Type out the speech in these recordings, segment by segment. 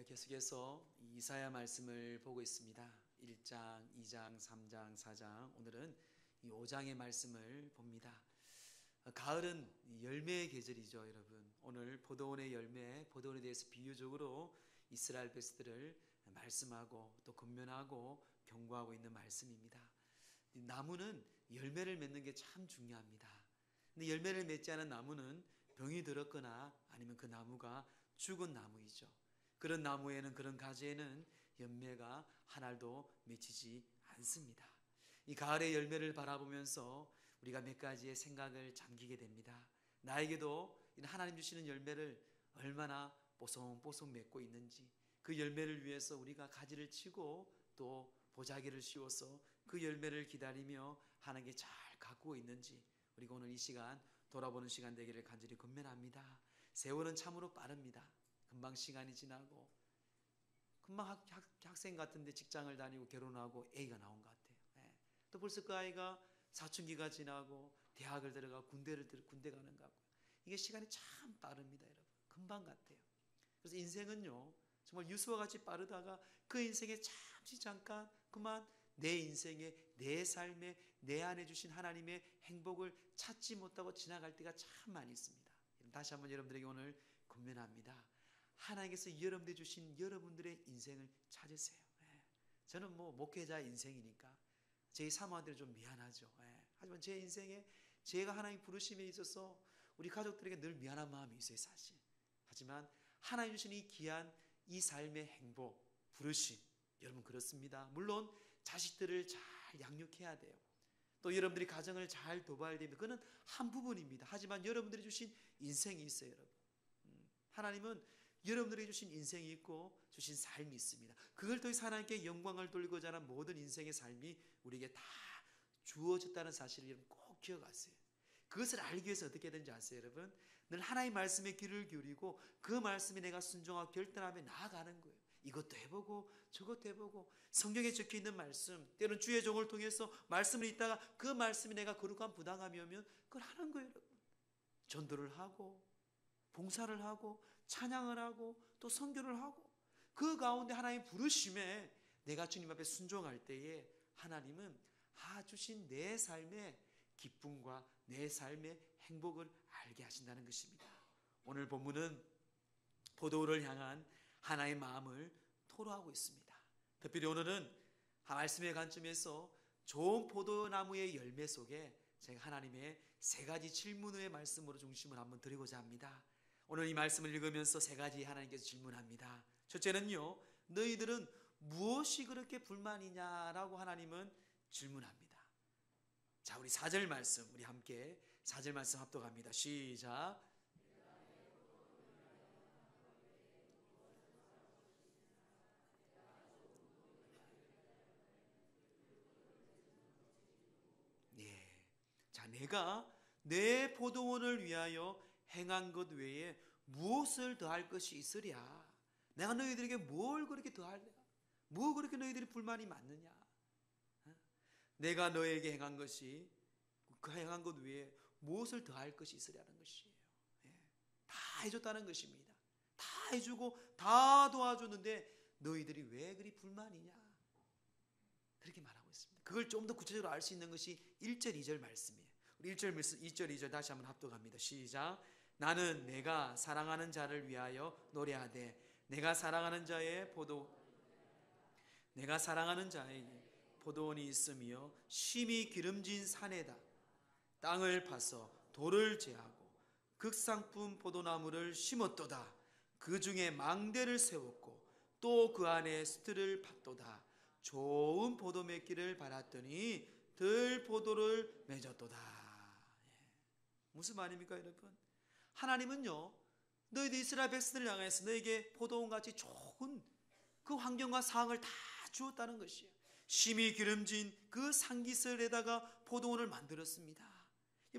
계속해서 이사야 말씀을 보고 있습니다. 1장, 2장, 3장, 4장. 오늘은 이 5장의 말씀을 봅니다. 가을은 열매의 계절이죠, 여러분. 오늘 포도원의 열매, 포도원에 대해서 비유적으로 이스라엘 백성들을 말씀하고 또 권면하고 경고하고 있는 말씀입니다. 나무는 열매를 맺는 게 참 중요합니다. 근데 열매를 맺지 않은 나무는 병이 들었거나 아니면 그 나무가 죽은 나무이죠. 그런 나무에는, 그런 가지에는 열매가 한 알도 맺히지 않습니다. 이 가을의 열매를 바라보면서 우리가 몇 가지의 생각을 잠기게 됩니다. 나에게도 하나님 주시는 열매를 얼마나 뽀송뽀송 맺고 있는지, 그 열매를 위해서 우리가 가지를 치고 또 보자기를 씌워서 그 열매를 기다리며 하나님께 잘 가꾸고 있는지, 우리가 오늘 이 시간 돌아보는 시간 되기를 간절히 권면합니다. 세월은 참으로 빠릅니다. 금방 시간이 지나고, 금방 학생 같은데 직장을 다니고 결혼하고 애가 나온 것 같아요. 또 벌써 그 아이가 사춘기가 지나고 대학을 들어가 군대 가는 것 같고, 이게 시간이 참 빠릅니다, 여러분. 금방 같아요. 그래서 인생은요, 정말 유수와 같이 빠르다가 그 인생에 잠깐 그만 내 인생에, 내 삶에, 내 안에 주신 하나님의 행복을 찾지 못하고 지나갈 때가 참 많이 있습니다. 다시 한번 여러분들에게 오늘 권면합니다. 하나님께서 여러분들 주신 여러분들의 인생을 찾으세요. 저는 목회자 인생이니까 제 사모한테는 좀 미안하죠. 하지만 제 인생에 제가 하나님 부르심에 있어서 우리 가족들에게 늘 미안한 마음이 있어요, 사실. 하지만 하나님 주신 이 귀한 이 삶의 행복, 부르심, 여러분 그렇습니다. 물론 자식들을 잘 양육해야 돼요. 또 여러분들이 가정을 잘 돌봐야 됩니다. 그거는 한 부분입니다. 하지만 여러분들이 주신 인생이 있어요, 여러분. 하나님은 여러분들에게 주신 인생이 있고 주신 삶이 있습니다. 그걸 통해서 하나님께 영광을 돌리고자 하는 모든 인생의 삶이 우리에게 다 주어졌다는 사실을 여러분 꼭 기억하세요. 그것을 알기 위해서 어떻게 되는지 아세요, 여러분? 늘 하나님의 말씀에 귀를 기울이고 그 말씀에 내가 순종하고 결단하며 나아가는 거예요. 이것도 해보고 저것도 해보고, 성경에 적혀있는 말씀, 때로는 주의 종을 통해서 말씀을 읽다가 그 말씀이 내가 거룩한 부당함이 오면 그걸 하는 거예요, 여러분. 전도를 하고 봉사를 하고 찬양을 하고 또 선교를 하고, 그 가운데 하나님 부르심에 내가 주님 앞에 순종할 때에 하나님은 주신 내 삶의 기쁨과 내 삶의 행복을 알게 하신다는 것입니다. 오늘 본문은 포도원을 향한 하나의 마음을 토로하고 있습니다. 특별히 오늘은 말씀의 관점에서 좋은 포도나무의 열매 속에 제가 하나님의 세 가지 질문의 말씀으로 중심을 한번 드리고자 합니다. 오늘 이 말씀을 읽으면서 세 가지 하나님께서 질문합니다. 첫째는요, 너희들은 무엇이 그렇게 불만이냐라고 하나님은 질문합니다. 자, 우리 4절 말씀, 우리 함께 4절 말씀 합독합니다. 시작. 네. 자, 내가 내 포도원을 위하여 행한 것 외에 무엇을 더할 것이 있으랴? 내가 너희들에게 뭘 그렇게 더할래? 뭐 그렇게 너희들이 불만이 많느냐? 내가 너에게 행한 것이, 그 행한 것 외에 무엇을 더할 것이 있으랴는 것이에요. 다 해줬다는 것입니다. 다 해주고 다 도와줬는데 너희들이 왜 그리 불만이냐? 그렇게 말하고 있습니다. 그걸 좀 더 구체적으로 알 수 있는 것이 1절, 2절 말씀이에요. 우리 1절, 2절 다시 한번 합독합니다. 시작. 나는 내가 사랑하는 자를 위하여 노래하되 내가 사랑하는 자의 포도원이 있으며 심히 기름진 산에다 땅을 파서 돌을 제하고 극상품 포도나무를 심었도다. 그 중에 망대를 세웠고 또 그 안에 스트를 팠도다. 좋은 포도 맺기를 바랐더니 들 포도를 맺었도다. 무슨 말입니까, 여러분? 하나님은요, 너희들 이스라엘 백성들을 향해서 너에게 포도원같이 좋은 그 환경과 상황을 다 주었다는 것이에요. 심히 기름진 그 상기슬에다가 포도원을 만들었습니다.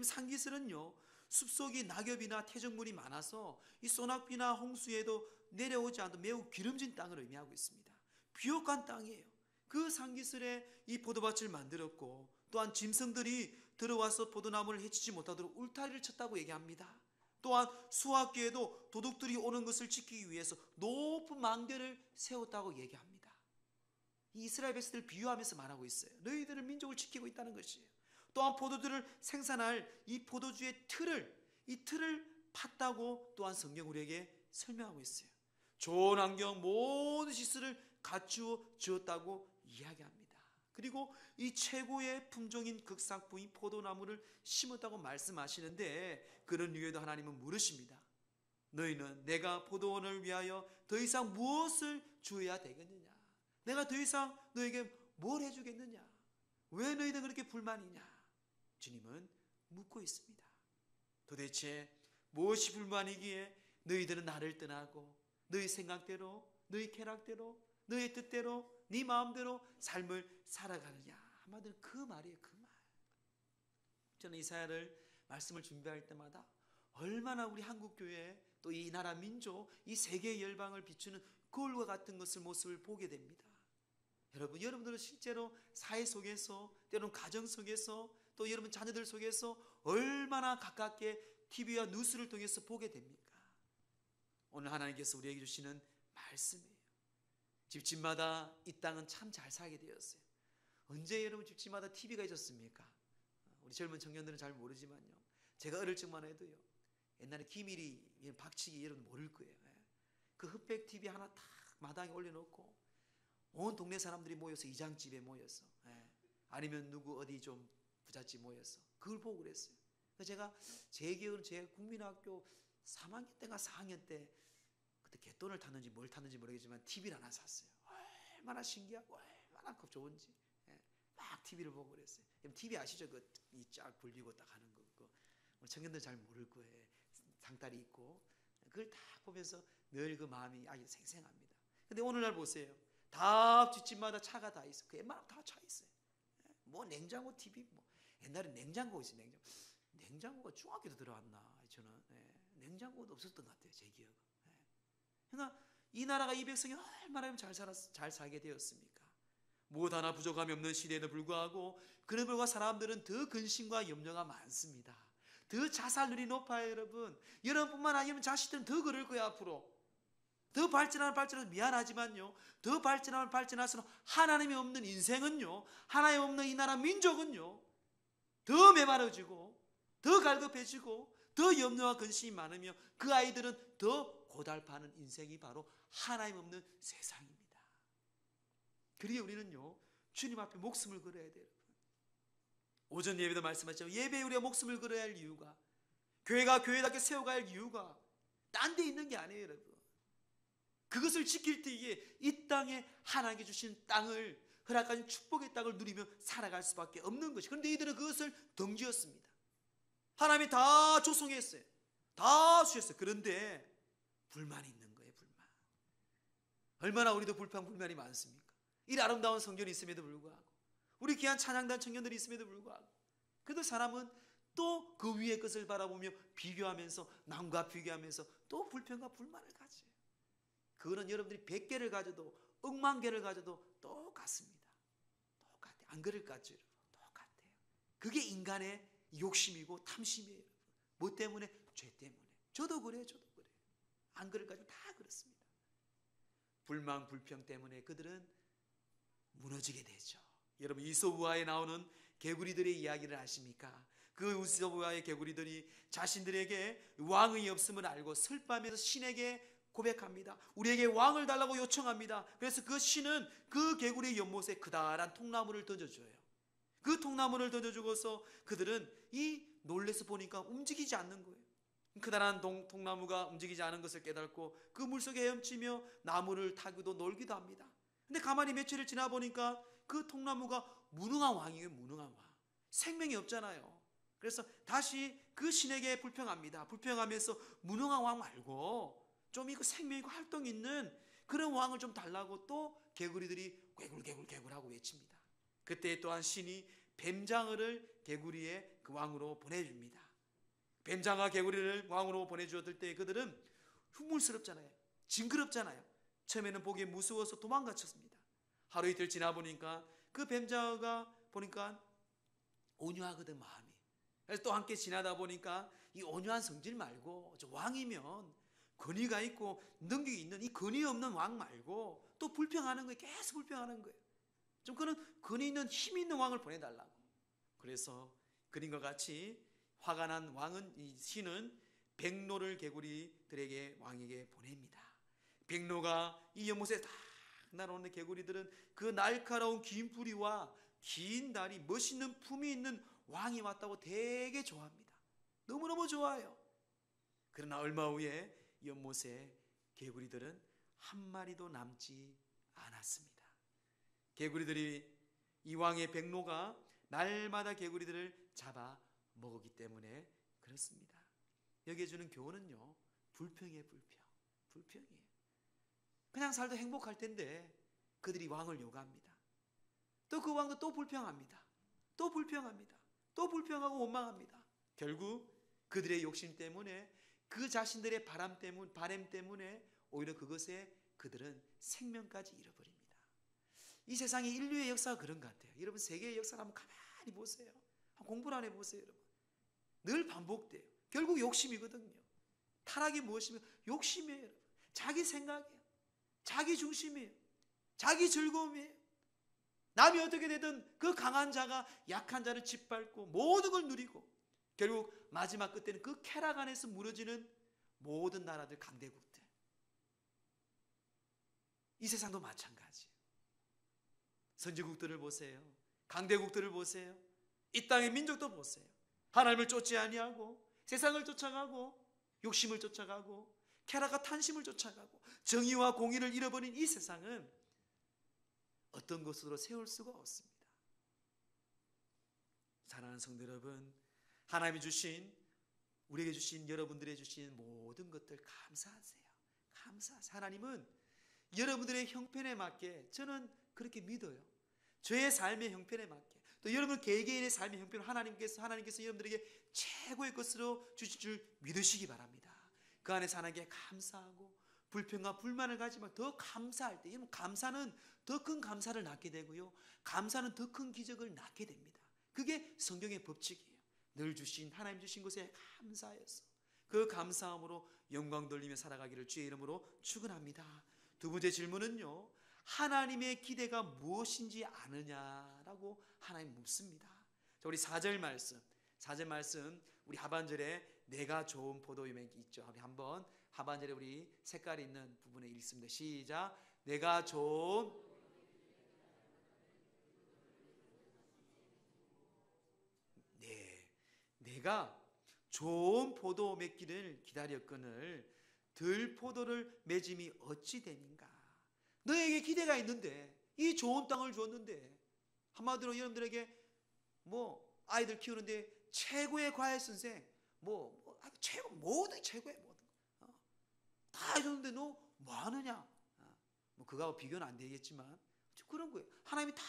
상기슬은요, 숲속이 낙엽이나 태적물이 많아서 이 소낙비나 홍수에도 내려오지 않는 매우 기름진 땅을 의미하고 있습니다. 비옥한 땅이에요. 그 상기슬에 이 포도밭을 만들었고, 또한 짐승들이 들어와서 포도나무를 해치지 못하도록 울타리를 쳤다고 얘기합니다. 또한 수학기에도 도둑들이 오는 것을 지키기 위해서 높은 망대를 세웠다고 얘기합니다. 이 이스라엘 백성들을 비유하면서 말하고 있어요. 너희들은 민족을 지키고 있다는 것이에요. 또한 포도주를 생산할 이 포도주의 이 틀을 팠다고 또한 성경 우리에게 설명하고 있어요. 좋은 환경 모든 시설을 갖추어 주었다고 이야기합니다. 그리고 이 최고의 품종인 극상품인 포도나무를 심었다고 말씀하시는데, 그런 이유에도 하나님은 물으십니다. 너희는 내가 포도원을 위하여 더 이상 무엇을 주어야 되겠느냐? 내가 더 이상 너에게 뭘 해주겠느냐? 왜 너희는 그렇게 불만이냐? 주님은 묻고 있습니다. 도대체 무엇이 불만이기에 너희들은 나를 떠나고 너희 생각대로, 너희 쾌락대로, 너희 뜻대로, 네 마음대로 삶을 살아가느냐? 한마디로 그 말이에요. 그 말. 저는 이사야를 말씀을 준비할 때마다 얼마나 우리 한국교회, 또 이 나라 민족, 이 세계의 열방을 비추는 거울과 같은 모습을 보게 됩니다. 여러분들은 실제로 사회 속에서, 때로는 가정 속에서, 또 여러분 자녀들 속에서 얼마나 가깝게 TV와 뉴스를 통해서 보게 됩니까? 오늘 하나님께서 우리에게 주시는 말씀이에요. 집집마다 이 땅은 참 잘 살게 되었어요. 언제 여러분 집집마다 TV가 있었습니까? 우리 젊은 청년들은 잘 모르지만요, 제가 어릴 적만 해도요, 옛날에 김일이, 박치기 여러분 모를 거예요. 그 흑백 TV 하나 딱 마당에 올려놓고 온 동네 사람들이 모여서 이장집에 모여서, 아니면 누구 어디 좀 부잣집 모여서 그걸 보고 그랬어요. 제가 제 기억은 제 국민학교 3학년 때가 4학년 때 그때 갯돈을 탔는지 뭘 탔는지 모르겠지만 TV를 하나 샀어요. 얼마나 신기하고 얼마나 좋은지 막 TV를 보고 그랬어요. TV 아시죠? 이 쫙 굴리고 딱 하는 거. 우리 청년들 잘 모를 거예요. 상다리 있고 그걸 딱 보면서 늘 그 마음이 아주 생생합니다. 근데 오늘날 보세요. 다 뒷집마다 차가 다 있어. 그 웬만하면 다 차 있어요. 뭐 냉장고, TV, 뭐 옛날에 냉장고 있어요. 냉장고가 중학교도 들어왔나? 저는 냉장고도 없었던 것 같아요. 제 기억은. 그러니까 이 나라가, 이 백성이 얼마나 잘 살게 되었습니까? 무엇 하나 부족함이 없는 시대에도 불구하고 그럼에도 불구하고 사람들은 더 근심과 염려가 많습니다. 더 자살률이 높아요. 여러분뿐만 아니라 자식들은 더 그럴 거예요. 앞으로 더 발전하면 미안하지만요, 더 발전할수록 하나님이 없는 인생은요, 하나님 없는 이 나라 민족은요, 더 메마르지고 더 갈급해지고 더 염려와 근심이 많으며 그 아이들은 더 고달파하는 인생이 바로 하나님 없는 세상입니다. 그리고 우리는요, 주님 앞에 목숨을 걸어야 돼요. 오전 예배도 말씀하셨죠. 예배에 우리가 목숨을 걸어야 할 이유가, 교회가 교회답게 세워가야 할 이유가 딴 데 있는 게 아니에요. 여러분, 그것을 지킬 때에 이 땅에 하나님께 주신 땅을, 허락하신 축복의 땅을 누리며 살아갈 수밖에 없는 것이. 그런데 이들은 그것을 덩지었습니다. 하나님이 다 조성했어요. 다 주셨어요. 그런데 불만이 있는 거예요. 불만. 얼마나 우리도 불만이 많습니까? 이 아름다운 성전이 있음에도 불구하고, 우리 귀한 찬양단 청년들이 있음에도 불구하고, 그래도 사람은 또 그 위의 것을 바라보며 비교하면서, 남과 비교하면서 또 불평과 불만을 가져요. 그거는 여러분들이 100개를 가져도, 억만 개를 가져도 똑같습니다. 똑같아요. 안 그럴까요? 똑같아요. 그게 인간의 욕심이고 탐심이에요. 뭐 때문에? 죄 때문에. 저도 그래요. 안 그럴까요? 다 그렇습니다. 불만, 불평 때문에 그들은 무너지게 되죠. 여러분, 이솝우화에 나오는 개구리들의 이야기를 아십니까? 그 이솝우화의 개구리들이 자신들에게 왕이 없음을 알고 슬퍼하면서 신에게 고백합니다. 우리에게 왕을 달라고 요청합니다. 그래서 그 신은 그 개구리의 연못에 크다란 통나무를 던져줘요. 그 통나무를 던져주고서 그들은 이 놀래서 보니까 움직이지 않는 거예요. 크다란 통나무가 움직이지 않은 것을 깨닫고 그 물속에 헤엄치며 나무를 타기도 놀기도 합니다. 근데 가만히 며칠을 지나 보니까 그 통나무가 무능한 왕이에요. 무능한 왕. 생명이 없잖아요. 그래서 다시 그 신에게 불평합니다. 불평하면서 무능한 왕 말고 좀 이거 생명 있고 활동 있는 그런 왕을 좀 달라고 또 개구리들이 개굴하고 외칩니다. 그때 또한 신이 뱀장어를 개구리의 그 왕으로 보내줍니다. 뱀장어 개구리를 왕으로 보내주었을 때 그들은 흉물스럽잖아요. 징그럽잖아요. 처음에는 보기에 무서워서 도망갔습니다. 하루 이틀 지나 보니까 그 뱀장어가 보니까 온유하거든, 마음이. 그래서 또 함께 지나다 보니까 이 온유한 성질 말고 저 왕이면 권위가 있고 능력이 있는 이 권위 없는 왕 말고 또 불평하는 거예요. 계속 불평하는 거예요. 좀 그런 권위 있는 힘 있는 왕을 보내달라고. 그래서 그림과 같이 화가 난 왕은, 이 신은 백로를 개구리들에게 왕에게 보냅니다. 백로가 이 연못에 딱 날아오는 개구리들은 그 날카로운 긴 뿌리와 긴 다리, 멋있는 품이 있는 왕이 왔다고 되게 좋아합니다. 너무너무 좋아요. 그러나 얼마 후에 연못에 개구리들은 한 마리도 남지 않았습니다. 개구리들이, 이 왕의 백로가 날마다 개구리들을 잡아 먹었기 때문에 그렇습니다. 여기에 주는 교훈은요, 불평이에요. 불평이에요. 그냥 살도 행복할 텐데 그들이 왕을 요구합니다. 또 그 왕도 또 불평합니다. 또 불평합니다. 또 불평하고 원망합니다. 결국 그들의 욕심 때문에, 그 자신들의 바람 때문에 오히려 그것에 그들은 생명까지 잃어버립니다. 이 세상의 인류의 역사가 그런 것 같아요. 여러분, 세계의 역사를 한번 가만히 보세요. 공부를 안 해보세요. 여러분, 늘 반복돼요. 결국 욕심이거든요. 타락이 무엇이면 욕심이에요. 여러분. 자기 생각이에요. 자기 중심이에요. 자기 즐거움이에요. 남이 어떻게 되든 그 강한 자가 약한 자를 짓밟고 모든 걸 누리고, 결국 마지막 끝에는 그 쾌락 안에서 무너지는 모든 나라들, 강대국들. 이 세상도 마찬가지예요. 선진국들을 보세요. 강대국들을 보세요. 이 땅의 민족도 보세요. 하나님을 쫓지 아니하고 세상을 쫓아가고 욕심을 쫓아가고 쾌락과 탄심을 쫓아가고 정의와 공의를 잃어버린 이 세상은 어떤 것으로 세울 수가 없습니다. 사랑하는 성도 여러분, 하나님이 주신, 우리에게 주신, 여러분들에게 주신 모든 것들 감사하세요. 감사하세요. 하나님은 여러분들의 형편에 맞게, 저는 그렇게 믿어요. 저의 삶의 형편에 맞게, 또 여러분 개개인의 삶의 형편을 하나님께서 여러분들에게 최고의 것으로 주실 줄 믿으시기 바랍니다. 그 안에서 하나님께 감사하고 불평과 불만을 가지만 더 감사할 때, 여러분, 감사는 더 큰 감사를 낳게 되고요, 감사는 더 큰 기적을 낳게 됩니다. 그게 성경의 법칙이에요. 늘 주신, 하나님 주신 것에 감사해서 그 감사함으로 영광 돌리며 살아가기를 주의 이름으로 축원합니다. 두 번째 질문은요, 하나님의 기대가 무엇인지 아느냐라고 하나님 묻습니다. 자, 우리 4절 말씀, 우리 하반절에 내가 좋은 포도염이 있죠. 우리 한번 하반절에 우리 색깔이 있는 부분에 읽습니다. 시작. 내가 좋은, 내가 좋은 포도 맺기를 기다렸거늘 들 포도를 맺음이 어찌 되는가. 너에게 기대가 있는데, 이 좋은 땅을 주었는데, 한마디로 여러분들에게 아이들 키우는데 최고의 과외 선생, 최고, 모든 최고의 모든 다 해줬는데 너 뭐 하느냐. 그거하고 비교는 안 되겠지만 그런 거예요. 하나님이 다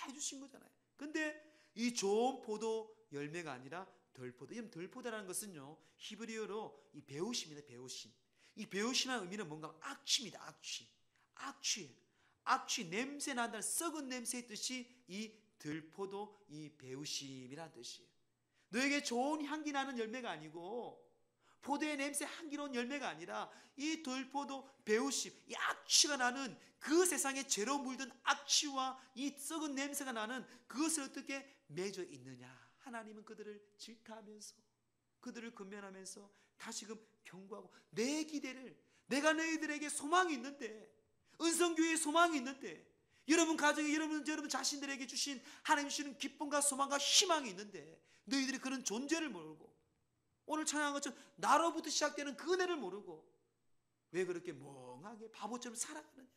해주신 거잖아요. 근데 이 좋은 포도 열매가 아니라 덜포도. 이 덜포도라는 것은요, 히브리어로 이 배우심입니다. 배우심. 이 배우심이라는 의미는 뭔가 악취입니다. 악취, 냄새 난다는, 썩은 냄새의 뜻이 이 덜포도, 이 배우심이라는 뜻이에요. 너에게 좋은 향기 나는 열매가 아니고, 포도의 냄새 향기로운 열매가 아니라 이 덜포도, 배우심, 이 악취가 나는, 그 세상에 죄로 물든 악취와 이 썩은 냄새가 나는 그것을 어떻게 맺어 있느냐. 하나님은 그들을 질타하면서, 그들을 권면하면서 다시금 경고하고, 내 기대를, 내가 너희들에게 소망이 있는데, 은성교회에 소망이 있는데, 여러분 가정에, 여러분 자신들에게 주신, 하나님 주시는 기쁨과 소망과 희망이 있는데, 너희들이 그런 존재를 모르고, 오늘 찬양한 것처럼 나로부터 시작되는 그 은혜를 모르고 왜 그렇게 멍하게 바보처럼 살아가느냐,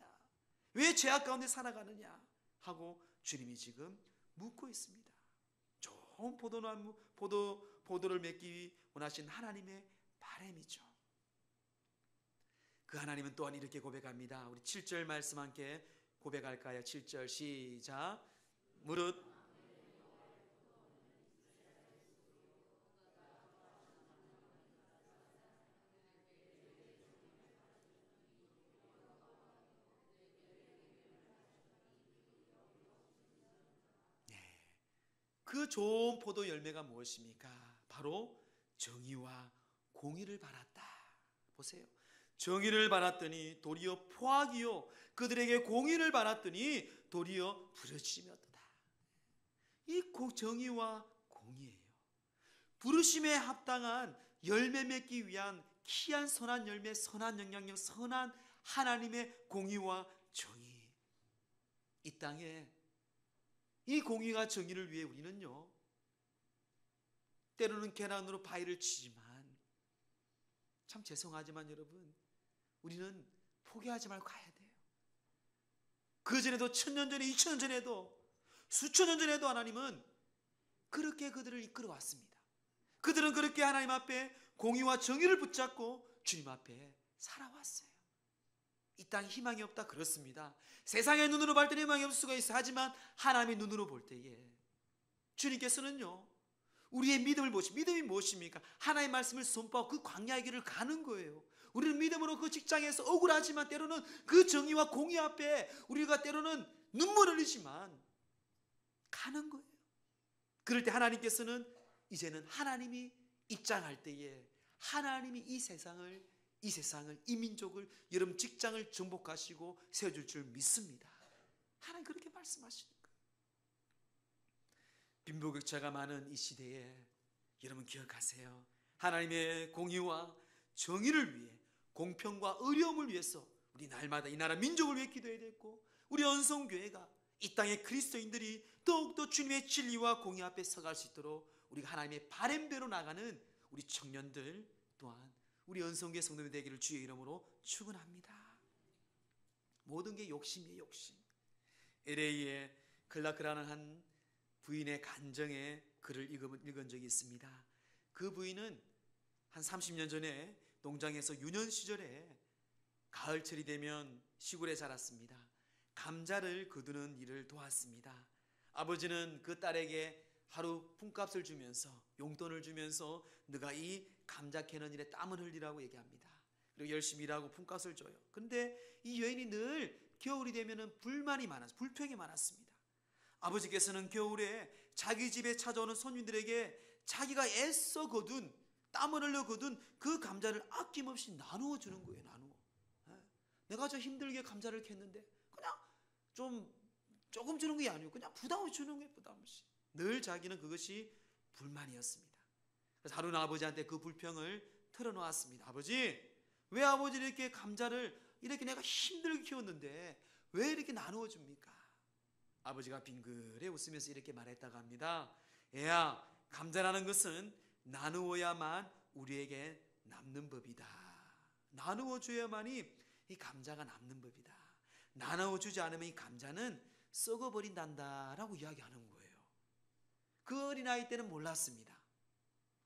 왜 죄악 가운데 살아가느냐 하고 주님이 지금 묻고 있습니다. 좋은 포도를 맺기 원하신 하나님의 바람이죠. 그 하나님은 또한 이렇게 고백합니다. 우리 7절 말씀 함께 고백할까요? 7절 시작. 무릇 그 좋은 포도 열매가 무엇입니까? 바로 정의와 공의를 바랐다. 보세요. 정의를 바랐더니 도리어 포악이요 그들에게 공의를 바랐더니 도리어 부르심이었도다. 이 정의와 공의예요. 부르심에 합당한 열매 맺기 위한 귀한 선한 열매, 선한 영향력, 선한 하나님의 공의와 정의. 이 땅에 이 공의와 정의를 위해 우리는요, 때로는 계란으로 바위를 치지만, 참 죄송하지만 여러분, 우리는 포기하지 말고 가야 돼요. 그전에도 1000년 전에 2000년 전에도 수천 년 전에도 하나님은 그렇게 그들을 이끌어 왔습니다. 그들은 그렇게 하나님 앞에 공의와 정의를 붙잡고 주님 앞에 살아왔어요. 이 땅에 희망이 없다, 그렇습니다. 세상의 눈으로 볼 때는 희망이 없을 수가 있어요. 하지만 하나님의 눈으로 볼 때에 주님께서는요, 우리의 믿음을 보시고, 믿음이 무엇입니까? 하나님의 말씀을 선포하고 그 광야의 길을 가는 거예요. 우리는 믿음으로 그 직장에서 억울하지만 때로는 그 정의와 공의 앞에 우리가 때로는 눈물을 흘리지만 가는 거예요. 그럴 때 하나님께서는 이제는 하나님이 입장할 때에 하나님이 이 세상을, 이 민족을, 여러분 직장을 정복하시고 세워줄 줄 믿습니다. 하나님 그렇게 말씀하시는 거예요. 빈부격차가 많은 이 시대에 여러분 기억하세요. 하나님의 공의와 정의를 위해, 공평과 의로움을 위해서 우리 날마다 이 나라 민족을 위해 기도해야 되고, 우리 언성교회가 이 땅의 그리스도인들이 더욱더 주님의 진리와 공의 앞에 서갈 수 있도록 우리가 하나님의 바램대로 나가는 우리 청년들 또한 우리 언성교회 성도들 되기를 주의 이름으로 축원합니다. 모든 게 욕심이에요, 욕심. LA의 클라크라는 한 부인의 간정에 글을 읽은 적이 있습니다. 그 부인은 한 30년 전에 농장에서 유년 시절에 가을철이 되면 시골에 자랐습니다. 감자를 거두는 일을 도왔습니다. 아버지는 그 딸에게 하루 품값을 주면서, 용돈을 주면서 너가 이 감자 캐는 일에 땀을 흘리라고 얘기합니다. 그리고 열심히 일하고 품값을 줘요. 그런데 이 여인이 늘 겨울이 되면 불평이 많았습니다. 아버지께서는 겨울에 자기 집에 찾아오는 손님들에게 자기가 애써 거둔, 땀을 흘려 거둔 그 감자를 아낌없이 나누어 주는 거예요. 나누어. 내가 저 힘들게 감자를 캤는데 그냥 조금 주는 게 아니고 그냥 부담 없이 주는 거예요. 부담 없이. 늘 자기는 그것이 불만이었습니다. 그래서 하루는 아버지한테 그 불평을 털어놓았습니다. 아버지, 왜 아버지 이렇게 감자를 이렇게 내가 힘들게 키웠는데 왜 이렇게 나누어 줍니까? 아버지가 빙그레 웃으면서 이렇게 말했다고 합니다. 애야, 감자라는 것은 나누어야만 우리에게 남는 법이다. 나누어 줘야만이 이 감자가 남는 법이다. 나누어 주지 않으면 이 감자는 썩어버린단다라고 이야기하는 거예요. 그 어린아이 때는 몰랐습니다.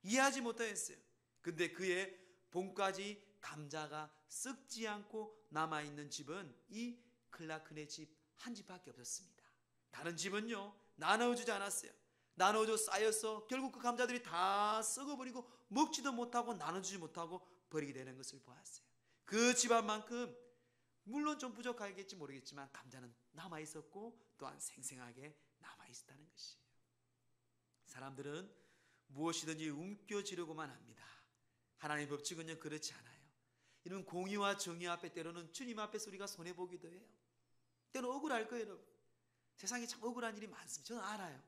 이해하지 못했어요. 근데 그의 봄까지 감자가 썩지 않고 남아있는 집은 이 클라크네 집 한 집밖에 없었습니다. 다른 집은요, 나눠주지 않았어요. 나눠줘 쌓여서 결국 그 감자들이 다 썩어버리고 먹지도 못하고 나눠주지 못하고 버리게 되는 것을 보았어요. 그 집안만큼 물론 좀 부족하겠지 모르겠지만 감자는 남아있었고 또한 생생하게 남아있었다는 것이에요. 사람들은 무엇이든지 움켜쥐려고만 합니다. 하나님의 법칙은요 그렇지 않아요. 이런 공의와 정의 앞에 때로는 주님 앞에서 우리가 손해보기도 해요. 때로는 억울할 거예요. 여러분. 세상에 참 억울한 일이 많습니다. 저는 알아요.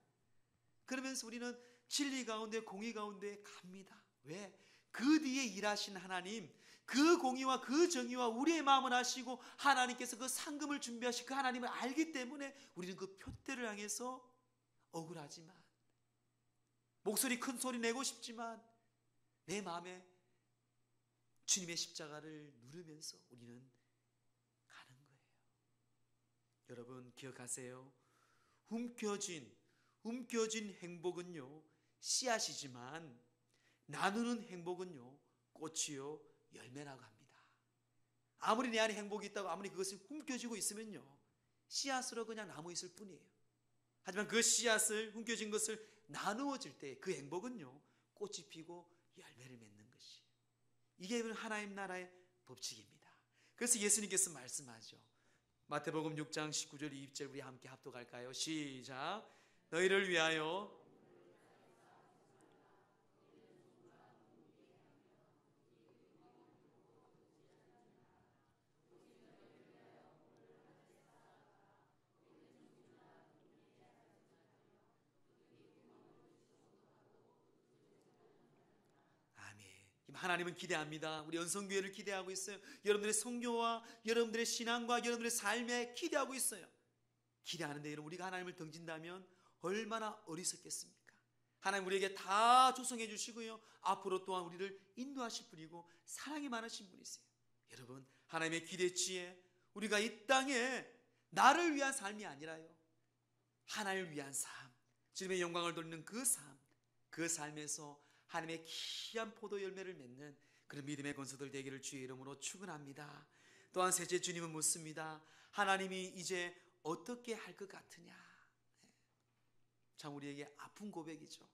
그러면서 우리는 진리 가운데 공의 가운데 갑니다. 왜? 그 뒤에 일하신 하나님, 그 공의와 그 정의와 우리의 마음을 아시고 하나님께서 그 상금을 준비하신 그 하나님을 알기 때문에 우리는 그 표대를 향해서 억울하지만, 목소리 큰 소리 내고 싶지만 내 마음에 주님의 십자가를 누르면서 우리는 가는 거예요. 여러분 기억하세요. 움켜진 행복은요 씨앗이지만 나누는 행복은요 꽃이요 열매라고 합니다. 아무리 내 안에 행복이 있다고 아무리 그것이 움켜쥐고 있으면요 씨앗으로 그냥 남아 있을 뿐이에요. 하지만 그 씨앗을, 움켜진 것을 나누어질 때 그 행복은요 꽃이 피고 열매를 맺는 것이, 이게 하나님 나라의 법칙입니다. 그래서 예수님께서 말씀하죠. 마태복음 6장 19절 20절 우리 함께 합독할까요? 시작. 너희를 위하여 하나님은 기대합니다. 우리 연성교회를 기대하고 있어요. 여러분들의 선교와 여러분들의 신앙과 여러분들의 삶에 기대하고 있어요. 기대하는데 여러분, 우리가 하나님을 등진다면 얼마나 어리석겠습니까? 하나님 우리에게 다 조성해 주시고요, 앞으로 또한 우리를 인도하실 분이고 사랑이 많으신 분이세요. 여러분, 하나님의 기대치에 우리가 이 땅에 나를 위한 삶이 아니라요, 하나님을 위한 삶, 주님의 영광을 돌리는 그 삶, 그 삶에서 하나님의 귀한 포도 열매를 맺는 그런 믿음의 권속들 되기를 주의 이름으로 축원합니다. 또한 셋째, 주님은 묻습니다. 하나님이 이제 어떻게 할 것 같으냐? 참 우리에게 아픈 고백이죠.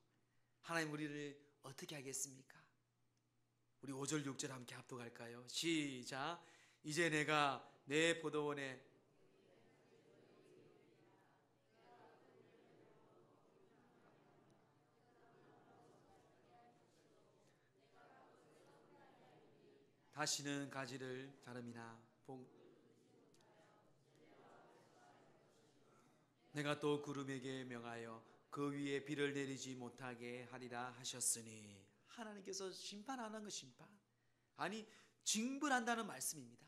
하나님 우리를 어떻게 하겠습니까? 우리 5절 6절 함께 합독할까요? 시작. 이제 내가 내 포도원에 다시는 가지를 자름이나 내가 또 구름에게 명하여 그 위에 비를 내리지 못하게 하리라 하셨으니, 하나님께서 심판하는 그 심판, 아니 징벌한다는 말씀입니다.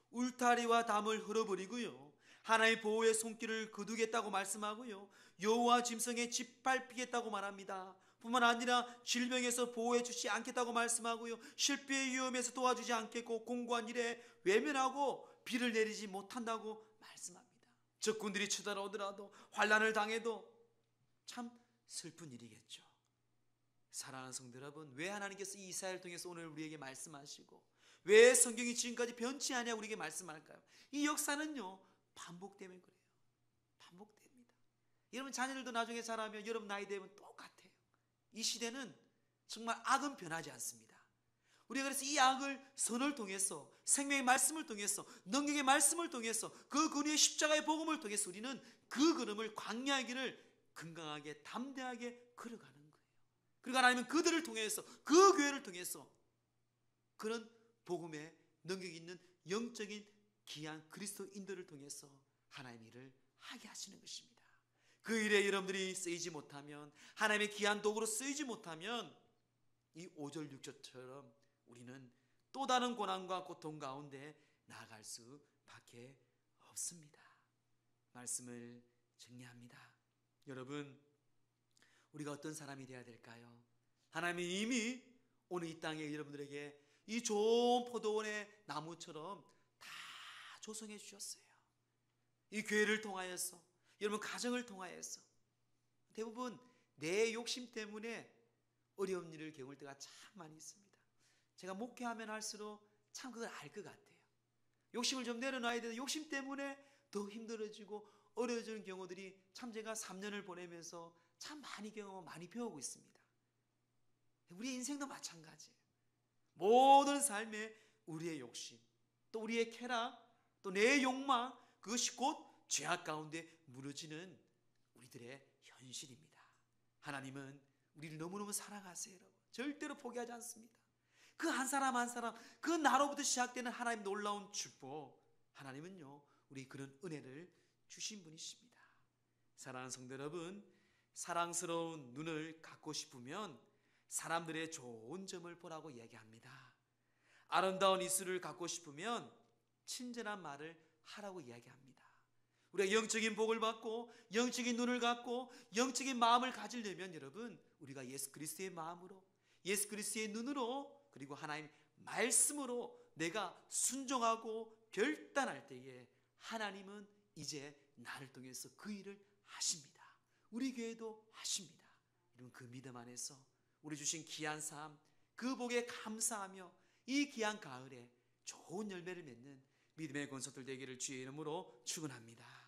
울타리와 담을 흘어버리고요, 하나님의 보호의 손길을 거두겠다고 말씀하고요, 여호와 짐승에 짓밟히겠다고 말합니다. 뿐만 아니라 질병에서 보호해 주지 않겠다고 말씀하고요, 실패의 위험에서 도와주지 않겠고 공고한 일에 외면하고 비를 내리지 못한다고 말씀합니다. 적군들이 쳐들어오더라도, 환난을 당해도 참 슬픈 일이겠죠. 사랑하는 성도 여러분, 왜 하나님께서 이 이사야를 통해서 오늘 우리에게 말씀하시고 왜 성경이 지금까지 변치 않냐 우리에게 말씀할까요? 이 역사는요, 반복되면 그래요. 반복됩니다. 여러분 자녀들도 나중에 자라면 여러분 나이 되면 똑같아요. 이 시대는 정말 악은 변하지 않습니다. 우리가 그래서 이 악을 선을 통해서, 생명의 말씀을 통해서, 능력의 말씀을 통해서, 그 근위의 십자가의 복음을 통해서 우리는 그 걸음을, 광야의 길을 건강하게 담대하게 걸어가는 거예요. 그리고 하나님은 그들을 통해서, 그 교회를 통해서 그런 복음의 능력이 있는 영적인 귀한 그리스도인들을 통해서 하나님의 일을 하게 하시는 것입니다. 그 일에 여러분들이 쓰이지 못하면, 하나님의 귀한 도구로 쓰이지 못하면 이 5절 6절처럼 우리는 또 다른 고난과 고통 가운데 나아갈 수밖에 없습니다. 말씀을 정리합니다. 여러분, 우리가 어떤 사람이 되어야 될까요? 하나님이 이미 오늘 이 땅에 여러분들에게 이 좋은 포도원의 나무처럼 다 조성해 주셨어요. 이 교회를 통하여서, 여러분 가정을 통하여서 대부분 내 욕심 때문에 어려운 일을 겪을 때가 참 많이 있습니다. 제가 목회하면 할수록 참 그걸 알 것 같아요. 욕심을 좀 내려놔야 되는데 욕심 때문에 더 힘들어지고 어려워지는 경우들이 참 제가 3년을 보내면서 참 많이 경험하고 많이 배우고 있습니다. 우리의 인생도 마찬가지예요. 모든 삶에 우리의 욕심, 또 우리의 쾌락, 또 내 욕망, 그것이 곧 죄악 가운데 무너지는 우리들의 현실입니다. 하나님은 우리를 너무너무 사랑하세요. 여러분. 절대로 포기하지 않습니다. 그 한 사람 한 사람, 그 나로부터 시작되는 하나님 놀라운 축복, 하나님은요 우리 그런 은혜를 주신 분이십니다. 사랑하는 성도 여러분, 사랑스러운 눈을 갖고 싶으면 사람들의 좋은 점을 보라고 이야기합니다. 아름다운 입술을 갖고 싶으면 친절한 말을 하라고 이야기합니다. 우리가 영적인 복을 받고 영적인 눈을 갖고 영적인 마음을 가지려면 여러분, 우리가 예수 그리스도의 마음으로, 예수 그리스도의 눈으로, 그리고 하나님 말씀으로 내가 순종하고 결단할 때에 하나님은 이제 나를 통해서 그 일을 하십니다. 우리 교회도 하십니다. 여러분, 그 믿음 안에서 우리 주신 귀한 삶, 그 복에 감사하며 이 귀한 가을에 좋은 열매를 맺는 믿음의 권속들 되기를 주의 이름으로 축원합니다.